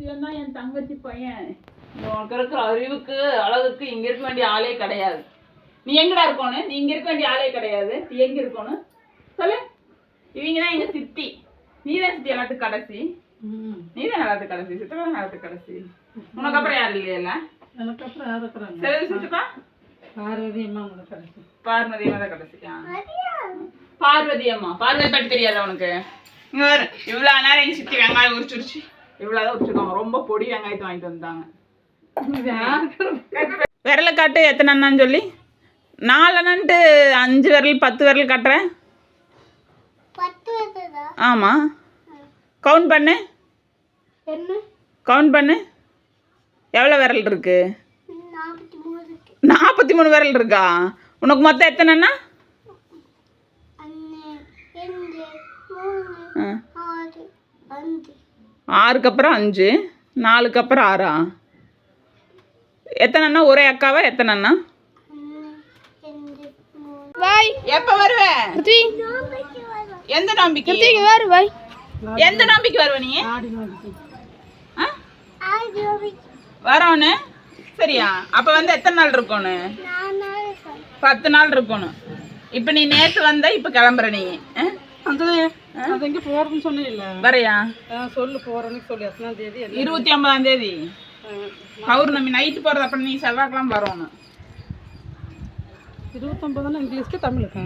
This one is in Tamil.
இவன் தான் என் தங்கச்சி பையன். உனக்கு இருக்கிற அறிவுக்கு அழகுக்கு இங்க இருக்க வேண்டிய ஆளே கிடையாது. நீ எங்கடா இருக்கணும்? நீ இங்க இருக்க வேண்டிய ஆளே கிடையாது. நீ எங்க இருக்கணும் சொல்லு. இவங்க தான் எங்க சித்தி. நீ தான் சித்தி எல்லாத்துக்கு கடைசி. நீ தான் எல்லாத்துக்கு கடைசி. சித்தப்பா தான் எல்லாத்துக்கு கடைசி. உனக்கு அப்புறம் யாரும் இல்லையா? எனக்கு அப்புறம் யாரும் இருக்கிறாங்க. சரி சித்தப்பா. பார்வதி அம்மா உங்களுக்கு கடைசி. பார்வதி அம்மா தான் கடைசியா? பார்வதி அம்மா. பார்வதி பற்றி தெரியாதா உனக்கு? இங்க வரு. இவ்வளவு நேரம் எங்க சித்தி வெங்காயம் உரிச்சுருச்சு. இவ்வளவுதான் உரிச்சிருக்காங்க. ரொம்ப பொடி வெங்காயத்தை வாங்கிட்டு வந்தாங்க. விரலை காட்டு எத்தனை அண்ணான்னு சொல்லி. 4 அண்ணன்ட்டு 5 விரல் 10 விரல் காட்டுறேன். ஆமா கவுண்ட் பண்ணு. கவுண்ட் பண்ணு. எவ்வளோ விரல் இருக்கு? 43 விரல் இருக்கா? உனக்கு மொத்தம் எத்தனைண்ணா? 6க்கு அப்புறம் 5, 4க்கு அப்புறம் 6ஆ? எத்தனை அண்ணா? ஒரே அக்காவா? எத்தனை அண்ணா? எப்ப வருவ? எந்த நம்பிக்கை? எந்த நம்பிக்கை வருவ நீ? வரோன்னு சரியா? அப்ப வந்து எத்தனை நாள் இருக்கணும்? 10 நாள் இருக்கணும். இப்ப நீ நேத்து வந்த, இப்ப கிளம்புற நீ. எங்க போறதுன்னு சொன்னீங்க வரையா? சொல்லு போறேன்னு சொல்லி. எத்தனாம் தேதி? 29ஆம் தேதி பௌர்ணமி நைட்டு போறது. அப்புறம் நீ செவ்வாய்க்கிழமை வரணும். 29 இங்கிலீஷ்க்கு தமிழுக்கு.